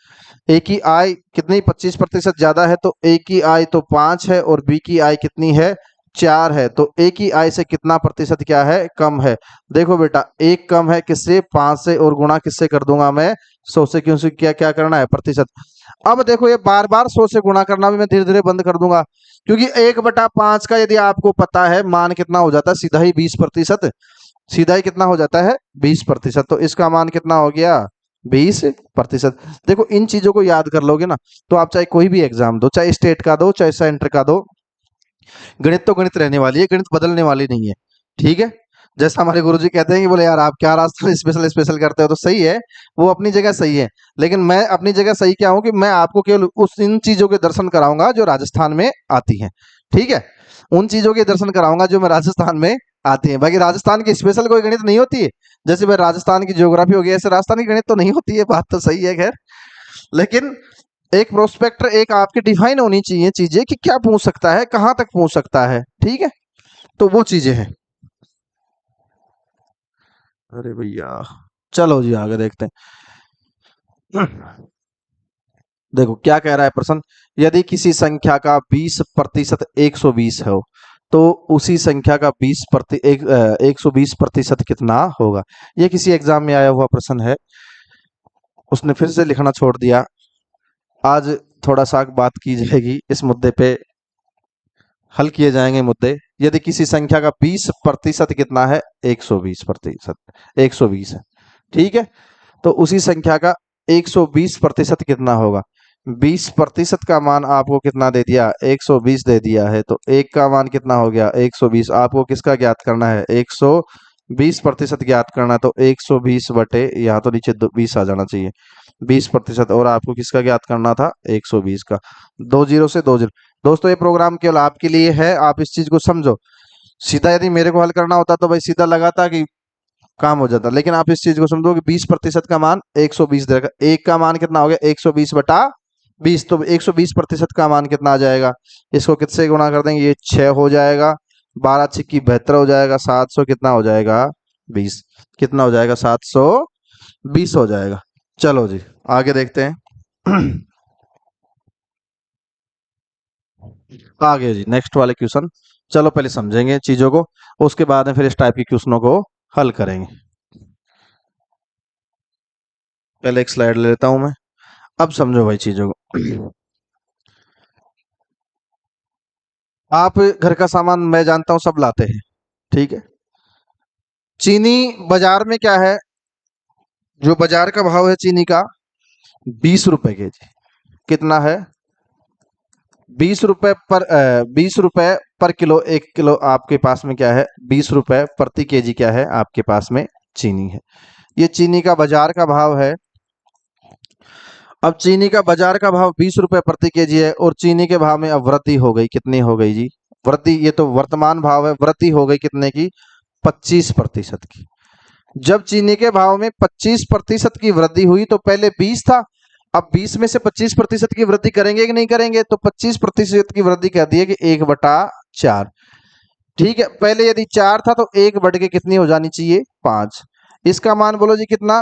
A: ए की आय कितनी 25% ज्यादा है, तो ए की आय तो 5 है, और बी की आय कितनी है 4 है, तो ए की आय से कितना प्रतिशत क्या है कम है। देखो बेटा 1 कम है किससे 5 से, और गुणा किससे कर दूंगा मैं 100 से, क्यों से क्या क्या करना है प्रतिशत। अब देखो ये बार बार 100 से गुणा करना भी मैं धीरे धीरे बंद कर दूंगा, क्योंकि 1/5 का यदि आपको पता है मान कितना हो जाता है, सीधा ही 20%, सीधा ही कितना हो जाता है 20%, तो इसका मान कितना हो गया 20%। देखो इन चीजों को याद कर लोगे ना, तो आप चाहे कोई भी एग्जाम दो, चाहे स्टेट का दो चाहे सेंटर का दो, गणित तो गणित रहने वाली है, गणित बदलने वाली नहीं है। ठीक है, जैसा हमारे गुरुजी कहते हैं कि बोले यार आप क्या रास्ता स्पेशल स्पेशल करते हो, तो सही है, वो अपनी जगह सही है, लेकिन मैं अपनी जगह सही क्या हूं कि मैं आपको केवल उस इन चीजों के दर्शन कराऊंगा जो राजस्थान में आती हैं। ठीक है, उन चीजों के दर्शन कराऊंगा जो मैं राजस्थान में आती है। बाकी राजस्थान की स्पेशल कोई गणित नहीं होती है, जैसे भाई राजस्थान की ज्योग्राफी हो गई, ऐसे राजस्थान की गणित तो नहीं होती है, बात तो सही है खैर, लेकिन एक प्रोस्पेक्टर एक आपकी डिफाइन होनी चाहिए चीजें कि क्या पूछ सकता है कहां तक पूछ सकता है। ठीक है, तो वो चीजें हैं। अरे भैया चलो जी आगे देखते हैं। देखो क्या कह रहा है प्रश्न, यदि किसी संख्या का 20% 120 हो, तो उसी संख्या का 120% कितना होगा। ये किसी एग्जाम में आया हुआ प्रश्न है, उसने फिर से लिखना छोड़ दिया। आज थोड़ा सा बात की जाएगी इस मुद्दे पे, हल किए जाएंगे मुद्दे। यदि किसी संख्या का 20% कितना है 120%, 120 है। ठीक है, तो उसी संख्या का 120% कितना होगा। 20% का मान आपको कितना दे दिया 120 दे दिया है, तो एक का मान कितना हो गया 120। आपको किसका ज्ञात करना है 120% ज्ञात करना, तो 120 बटे यहाँ तो नीचे 20 आ जाना चाहिए 20%, और आपको किसका ज्ञात करना था 120 का। 2 जीरो से 2 जीरो दोस्तों ये प्रोग्राम केवल आपके लिए है, आप इस चीज को समझो। सीधा यदि मेरे को हल करना होता तो भाई सीधा लगाता कि काम हो जाता, लेकिन आप इस चीज को समझो कि 20% का मान 120 देगा। एक का मान कितना हो गया 120/20, तो 120% का मान कितना आ जाएगा, इसको किससे गुणा कर देंगे, ये 6 हो जाएगा, 12×6 = 72 हो जाएगा, 700 कितना हो जाएगा 20, कितना हो जाएगा 720 हो जाएगा। चलो जी आगे देखते हैं। आगे जी नेक्स्ट वाले क्वेश्चन, चलो पहले समझेंगे चीजों को, उसके बाद में फिर इस टाइप के क्वेश्चनों को हल करेंगे। पहले एक स्लाइड ले लेता हूं मैं, अब समझो भाई चीजों को। आप घर का सामान मैं जानता हूं सब लाते हैं, ठीक है। चीनी बाजार में क्या है, जो बाजार का भाव है चीनी का 20 रुपए के जी, कितना है 20 रुपए पर 20 रुपए पर किलो, 1 किलो आपके पास में क्या है 20 रुपए प्रति केजी क्या है आपके पास में चीनी है। ये चीनी का बाजार का भाव है। अब चीनी का बाजार का भाव 20 रुपए प्रति केजी है, और चीनी के भाव में अब वृद्धि हो गई, कितनी हो गई जी वृद्धि, ये तो वर्तमान भाव है, वृद्धि हो गई कितने की 25% की। जब चीनी के भाव में 25% की वृद्धि हुई तो पहले 20 था, अब 20 में से 25% की वृद्धि करेंगे कि नहीं करेंगे, तो 25% की वृद्धि कह दी है कि 1/4। ठीक है, पहले यदि 4 था तो 1 बढ़ के कितनी हो जानी चाहिए 5। इसका मान बोलो जी कितना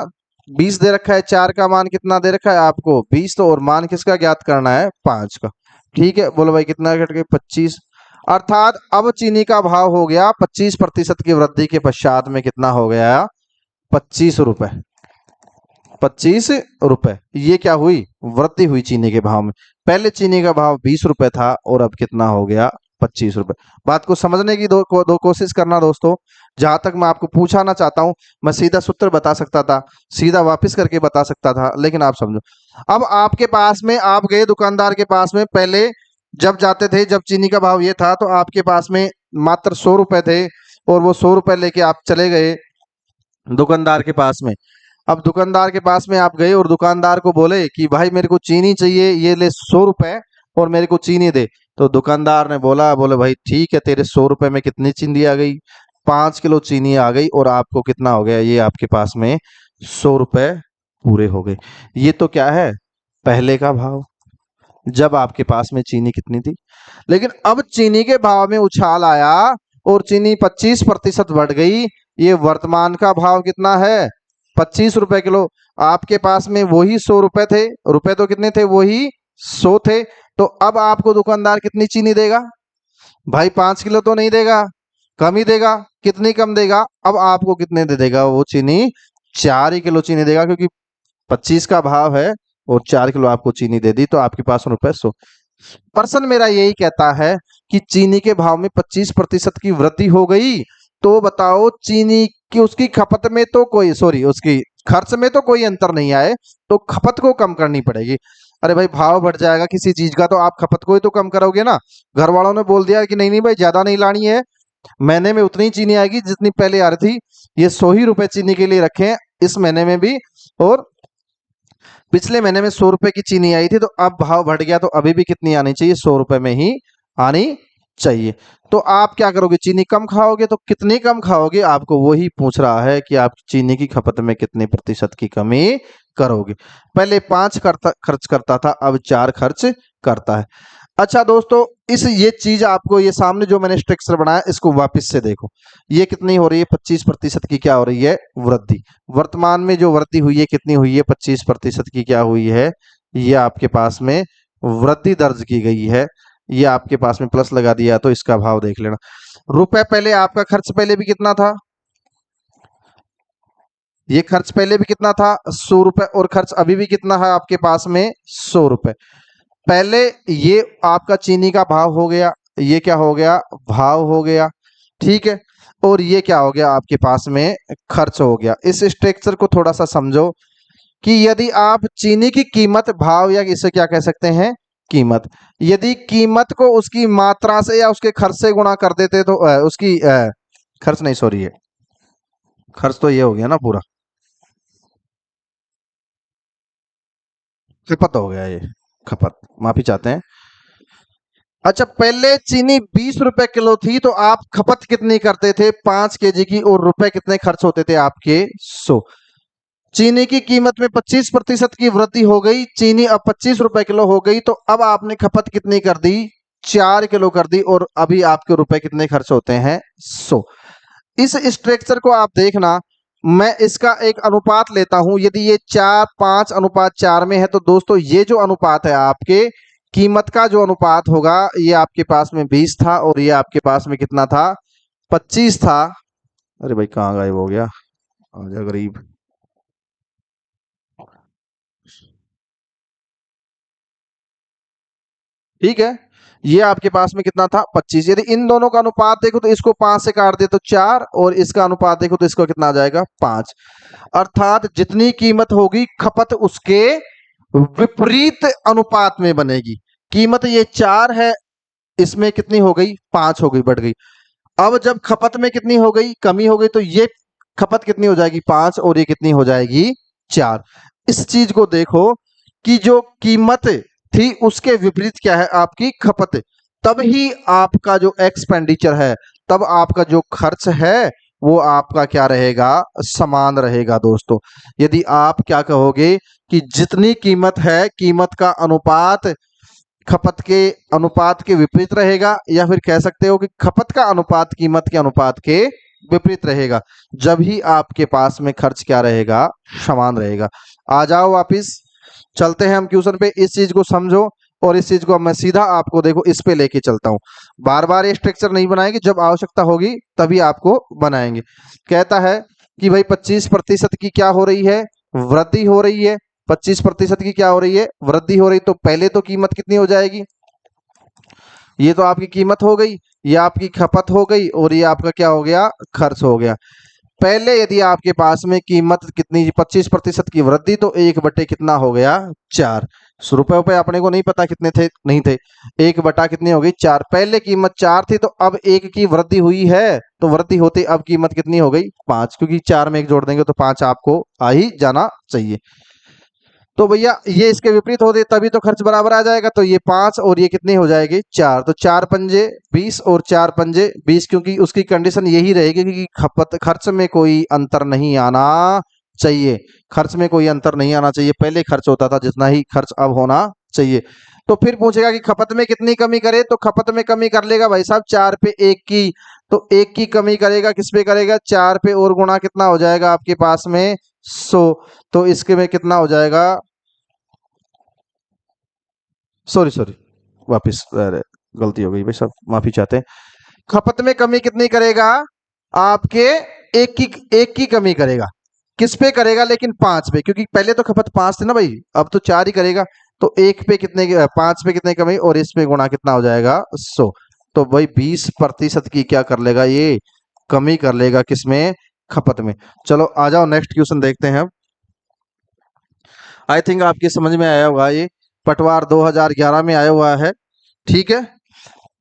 A: 20 दे रखा है, 4 का मान कितना दे रखा है आपको 20, तो और मान किसका ज्ञात करना है 5 का। ठीक है, बोलो भाई कितना घट गया 25, अर्थात अब चीनी का भाव हो गया 25% की वृद्धि के पश्चात में कितना हो गया 25 रुपए। 25 रुपए, ये क्या हुई वृद्धि हुई चीनी के भाव में। पहले चीनी का भाव 20 रुपए था और अब कितना हो गया 25 रुपए। बात को समझने की दो कोशिश करना दोस्तों। जहां तक मैं आपको पूछाना चाहता हूं, मैं सीधा सूत्र बता सकता था, सीधा वापस करके बता सकता था, लेकिन आप समझो। अब आपके पास में आप गए दुकानदार के पास में, पहले जब जाते थे जब चीनी का भाव ये था तो आपके पास में मात्र 100 रुपए थे, और वो 100 रुपए लेके आप चले गए दुकानदार के पास में। अब दुकानदार के पास में आप गए और दुकानदार को बोले कि भाई मेरे को चीनी चाहिए, ये ले 100 रुपए और मेरे को चीनी दे। तो दुकानदार ने बोले भाई ठीक है, तेरे 100 रुपए में कितनी चीनी आ गई 5 किलो चीनी आ गई, और आपको कितना हो गया ये आपके पास में 100 रुपए पूरे हो गए। ये तो क्या है पहले का भाव, जब आपके पास में चीनी कितनी थी। लेकिन अब चीनी के भाव में उछाल आया और चीनी 25% बढ़ गई। ये वर्तमान का भाव कितना है 25 रुपए किलो। आपके पास में वही 100 रुपए थे, रुपए तो कितने थे वही 100 थे, तो अब आपको दुकानदार कितनी चीनी देगा भाई 5 किलो तो नहीं देगा, कम ही देगा। कितनी कम देगा, अब आपको कितने दे देगा वो चीनी 4 ही किलो चीनी देगा, क्योंकि 25 का भाव है और 4 किलो आपको चीनी दे दी, तो आपके पास रुपए 100। पर्सन मेरा यही कहता है कि चीनी के भाव में 25% की वृद्धि हो गई, तो बताओ चीनी की उसकी खपत में तो कोई उसकी खर्च में तो कोई अंतर नहीं आए, तो खपत को कम करनी पड़ेगी। अरे भाई भाव बढ़ जाएगा किसी चीज का तो आप खपत को ही तो कम करोगे ना। घर वालों ने बोल दिया कि नहीं नहीं भाई ज्यादा नहीं लानी है, महीने में उतनी चीनी आएगी जितनी पहले आ रही थी, ये 100 ही रुपए चीनी के लिए रखे इस महीने में भी, और पिछले महीने में 100 रुपए की चीनी आई थी, तो अब भाव बढ़ गया तो अभी भी कितनी आनी चाहिए 100 रुपए में ही आनी चाहिए। तो आप क्या करोगे चीनी कम खाओगे, तो कितनी कम खाओगे आपको वही पूछ रहा है कि आप चीनी की खपत में कितने प्रतिशत की कमी करोगे। पहले 5 खर्च करता था, अब 4 खर्च करता है। अच्छा दोस्तों, ये चीज आपको ये सामने जो मैंने स्ट्रक्चर बनाया इसको वापस से देखो, ये कितनी हो रही है 25% की क्या हो रही है वृद्धि। वर्तमान में जो वृद्धि हुई है कितनी हुई है 25% की क्या हुई है, ये आपके पास में वृद्धि दर्ज की गई है। ये आपके पास में प्लस लगा दिया तो इसका भाव देख लेना। रुपए पहले आपका खर्च पहले भी कितना था, ये खर्च पहले भी कितना था 100 रुपए, और खर्च अभी भी कितना है आपके पास में 100 रुपए। पहले ये आपका चीनी का भाव हो गया, ये क्या हो गया भाव हो गया, ठीक है, और ये क्या हो गया आपके पास में खर्च हो गया। इस स्ट्रक्चर को थोड़ा सा समझो कि यदि आप चीनी की कीमत भाव या इसे क्या कह सकते हैं कीमत, यदि कीमत को उसकी मात्रा से या उसके खर्च से गुणा कर देते तो खर्च नहीं सॉरी है खर्च तो ये हो गया ना पूरा, खपत हो गया ये, खपत माफी चाहते हैं। अच्छा, पहले चीनी 20 रुपए किलो थी तो आप खपत कितनी करते थे 5 केजी की, और रुपए कितने खर्च होते थे आपके 100। चीनी की कीमत में 25% की वृद्धि हो गई, चीनी अब 25 रुपए किलो हो गई, तो अब आपने खपत कितनी कर दी, 4 किलो कर दी, और अभी आपके रुपए कितने खर्च होते हैं 100। इस स्ट्रक्चर को आप देखना, मैं इसका एक अनुपात लेता हूं, यदि ये 4:5:4 में है तो दोस्तों ये जो अनुपात है आपके कीमत का जो अनुपात होगा, ये आपके पास में 20 था और ये आपके पास में कितना था, 25 था। अरे भाई कहाँ गायब हो गया, आजा गरीब। ठीक है, ये आपके पास में कितना था, 25। यदि इन दोनों का अनुपात देखो तो इसको 5 से काट दे तो 4, और इसका अनुपात देखो तो इसको कितना आ जाएगा, 5। अर्थात जितनी कीमत होगी खपत उसके विपरीत अनुपात में बनेगी। कीमत ये 4 है, इसमें कितनी हो गई, 5 हो गई, बढ़ गई। अब जब खपत में कितनी हो गई, कमी हो गई, तो ये खपत कितनी हो जाएगी, 5, और ये कितनी हो जाएगी, 4। इस चीज को देखो कि जो कीमत थी उसके विपरीत क्या है, आपकी खपत। तब ही आपका जो एक्सपेंडिचर है, तब आपका जो खर्च है वो आपका क्या रहेगा, समान रहेगा दोस्तों। यदि आप क्या कहोगे कि जितनी कीमत है, कीमत का अनुपात खपत के अनुपात के विपरीत रहेगा, या फिर कह सकते हो कि खपत का अनुपात कीमत के अनुपात के विपरीत रहेगा, जब ही आपके पास में खर्च क्या रहेगा, समान रहेगा। आ जाओ वापिस, चलते हैं हम क्वेश्चन पे, इस चीज को समझो, और इस चीज को मैं सीधा आपको देखो इस पे लेके चलता हूं। बार बार ये स्ट्रक्चर नहीं बनाएंगे, जब आवश्यकता होगी तभी आपको बनाएंगे। कहता है कि भाई 25% की क्या हो रही है, वृद्धि हो रही है। 25% की क्या हो रही है, वृद्धि हो रही, तो पहले तो कीमत कितनी हो जाएगी, ये तो आपकी कीमत हो गई, ये आपकी खपत हो गई, और ये आपका क्या हो गया, खर्च हो गया। पहले यदि आपके पास में कीमत कितनी, 25% की वृद्धि, तो 1/, कितना हो गया, 4। रुपए रुपए अपने को नहीं पता कितने थे, नहीं थे, 1/, कितनी हो गई, 4। पहले कीमत 4 थी, तो अब 1 की वृद्धि हुई है, तो वृद्धि होते अब कीमत कितनी हो गई, 5, क्योंकि 4 में 1 जोड़ देंगे तो 5 आपको आ ही जाना चाहिए। तो भैया ये इसके विपरीत होते तभी तो खर्च बराबर आ जाएगा, तो ये 5 और ये कितने हो जाएगी, 4। तो 4×5 20 और 4×5 20, क्योंकि उसकी कंडीशन यही रहेगी कि खपत खर्च में कोई अंतर नहीं आना चाहिए, खर्च में कोई अंतर नहीं आना चाहिए। पहले खर्च होता था जितना ही खर्च अब होना चाहिए। तो फिर पूछेगा कि खपत में कितनी कमी करे, तो खपत में कमी कर लेगा भाई साहब 4 पे 1 की, तो 1 की कमी करेगा, किस पे करेगा, 4 पे, और गुणा कितना हो जाएगा आपके पास में 100। तो इसके में कितना हो जाएगा, सॉरी सॉरी, वापिस, अरे गलती हो गई भाई साहब, माफी चाहते हैं। खपत में कमी कितनी करेगा, आपके एक की कमी करेगा, किस पे करेगा, लेकिन 5 पे, क्योंकि पहले तो खपत 5 थी ना भाई, अब तो 4 ही करेगा। तो 1 पे कितने, 5 पे कितने कमी, और इस पे गुणा कितना हो जाएगा, 100। तो भाई 20% की क्या कर लेगा, ये कमी कर लेगा, किसमें, खपत में। चलो आ जाओ नेक्स्ट क्वेश्चन देखते हैं। आई थिंक आपकी समझ में आया होगा, ये पटवार 2011 में आया हुआ है। ठीक है,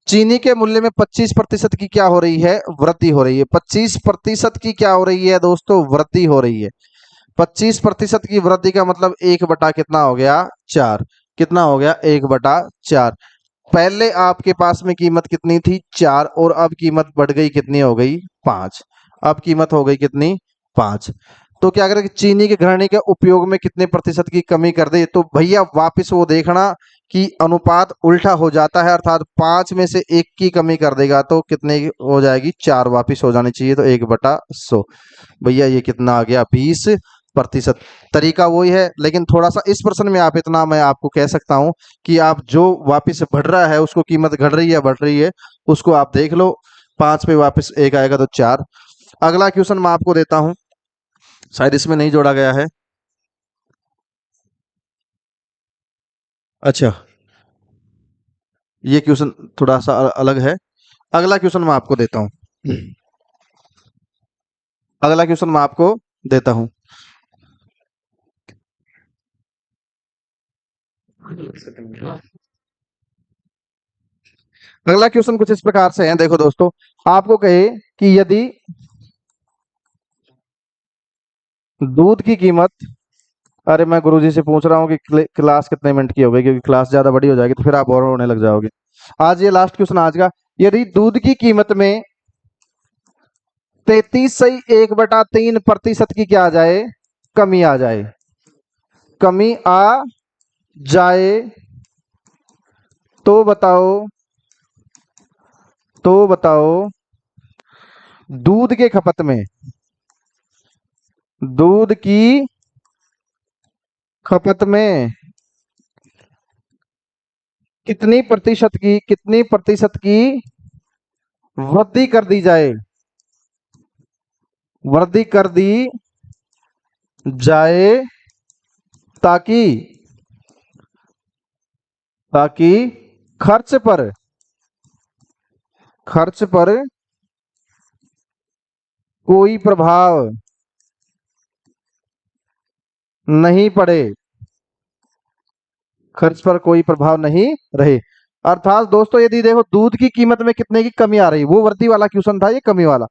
A: चीनी के मूल्य में 25% की क्या हो रही है, वृद्धि हो रही है। 25% की क्या हो रही है दोस्तों, वृद्धि हो रही है। 25% की वृद्धि का मतलब 1/, कितना हो गया, 4। कितना हो गया, 1/4। पहले आपके पास में कीमत कितनी थी, 4, और अब कीमत बढ़ गई, कितनी हो गई, 5। अब कीमत हो गई कितनी, 5। तो क्या करें कि चीनी के घराने के उपयोग में कितने प्रतिशत की कमी कर दे, तो भैया वापस वो देखना कि अनुपात उल्टा हो जाता है, अर्थात 5 में से 1 की कमी कर देगा तो कितने की हो जाएगी, 4 वापिस हो जानी चाहिए, तो 1/100। भैया ये कितना आ गया, 20%। तरीका वही है, लेकिन थोड़ा सा इस प्रश्न में आप इतना मैं आपको कह सकता हूं कि आप जो वापिस बढ़ रहा है उसको कीमत घट रही है बढ़ रही है उसको आप देख लो। 5 पे वापस 1 आएगा तो 4। अगला क्वेश्चन मैं आपको देता हूं, शायद इसमें नहीं जोड़ा गया है। अच्छा, ये क्वेश्चन थोड़ा सा अलग है। अगला क्वेश्चन मैं आपको देता हूं, अगला क्वेश्चन मैं आपको देता हूं। अगला क्वेश्चन कुछ इस प्रकार से है, देखो दोस्तों, आपको कहे कि यदि दूध की कीमत, अरे मैं गुरुजी से पूछ रहा हूँ कि क्लास कितने मिनट की हो गई, क्योंकि क्लास ज्यादा बड़ी हो जाएगी तो फिर आप बोर होने लग जाओगे। आज ये लास्ट क्वेश्चन आज का। यदि दूध की कीमत में 33.1/3% की क्या आ जाए, कमी आ जाए, कमी आ जाए, तो बताओ, तो बताओ दूध के खपत में, दूध की खपत में कितनी प्रतिशत की वृद्धि कर दी जाए, वृद्धि कर दी जाए, ताकि ताकि खर्च पर, खर्च पर कोई प्रभाव नहीं पड़े, खर्च पर कोई प्रभाव नहीं रहे। अर्थात दोस्तों यदि देखो दूध की कीमत में कितने की कमी आ रही, वो वृद्धि वाला क्वेश्चन था, ये कमी वाला।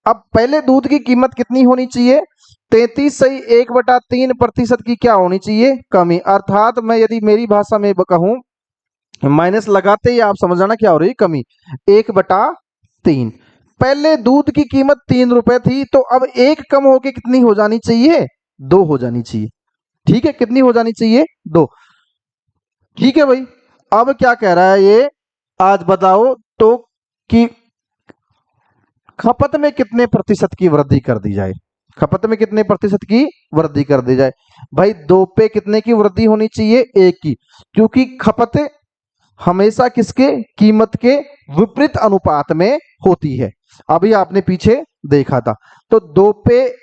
A: अब पहले दूध की कीमत कितनी होनी चाहिए, 33.1/3% की क्या होनी चाहिए, कमी। अर्थात मैं यदि मेरी भाषा में कहूं, माइनस लगाते ही आप समझ जाना क्या हो रही है, कमी। 1/3। पहले दूध की कीमत 3 रुपए थी, तो अब एक कम होके कितनी हो जानी चाहिए, 2 हो जानी चाहिए। ठीक है, कितनी हो जानी चाहिए, 2। ठीक है भाई। अब क्या कह रहा है ये, आज बताओ तो कि खपत में कितने प्रतिशत की वृद्धि कर दी जाए, खपत में कितने प्रतिशत की वृद्धि कर दी जाए। भाई 2 पे कितने की वृद्धि होनी चाहिए, 1 की, क्योंकि खपत हमेशा किसके, कीमत के विपरीत अनुपात में होती है। अभी आपने पीछे देखा था। तो 2 पे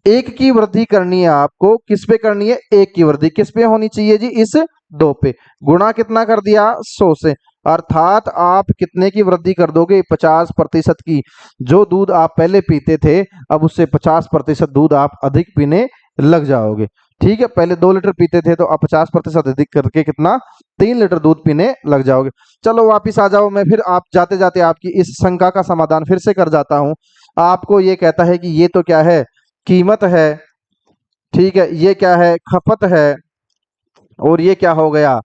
A: 1 की वृद्धि करनी है आपको, किस पे करनी है, 1 की वृद्धि किस पे होनी चाहिए जी, इस 2 पे। गुणा कितना कर दिया, 100 से। अर्थात आप कितने की वृद्धि कर दोगे, 50% की। जो दूध आप पहले पीते थे, अब उससे 50% दूध आप अधिक पीने लग जाओगे। ठीक है, पहले 2 लीटर पीते थे, तो आप 50% अधिक करके कितना, 3 लीटर दूध पीने लग जाओगे। चलो वापिस आ जाओ, मैं फिर आप जाते जाते आपकी इस शंका का समाधान फिर से कर जाता हूं। आपको ये कहता है कि ये तो क्या है, कीमत है, ठीक है, ये क्या है, खपत है, और ये क्या हो गया,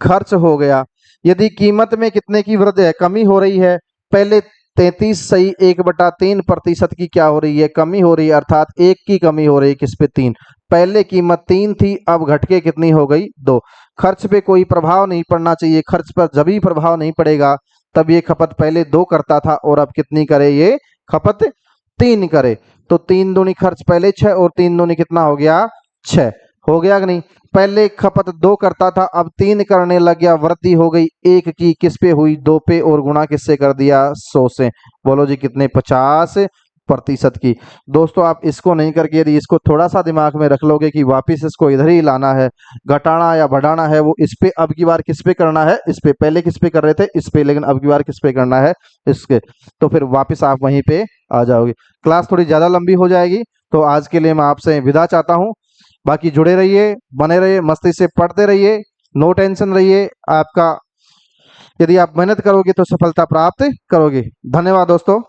A: खर्च हो गया। यदि कीमत में कितने की वृद्धि है, कमी हो रही है, पहले 33.1/3% की क्या हो रही है, कमी हो रही है। अर्थात 1 की कमी हो रही है, किस पे, 3। पहले कीमत 3 थी, अब घट के कितनी हो गई, 2। खर्च पे कोई प्रभाव नहीं पड़ना चाहिए, खर्च पर जब भी प्रभाव नहीं पड़ेगा तब ये खपत पहले 2 करता था, और अब कितनी करे, ये खपत 3 करे। तो 3 दूनी खर्च पहले 6, और 3 दूनी कितना हो गया, 6 हो गया कि नहीं। पहले खपत 2 करता था, अब 3 करने लग गया, वृद्धि हो गई 1 की, किस पे हुई, 2 पे, और गुणा किससे कर दिया, 100 से। बोलो जी कितने, 50% की। दोस्तों आप इसको नहीं करके यदि इसको थोड़ा सा दिमाग में रख लोगे कि वापिस इसको इधर ही लाना है, घटाना या बढ़ाना है, वो इस पे अब की बार किस पे करना है, इस पे। पहले किस पे कर रहे थे, इस पे, लेकिन अब की बार किस पे करना है, इसके। तो फिर वापिस आप वहीं पे आ जाओगे। क्लास थोड़ी ज्यादा लंबी हो जाएगी, तो आज के लिए मैं आपसे विदा चाहता हूँ। बाकी जुड़े रहिए, बने रहिए, मस्ती से पढ़ते रहिए, नो टेंशन रहिए। आपका यदि आप मेहनत करोगे तो सफलता प्राप्त करोगे। धन्यवाद दोस्तों।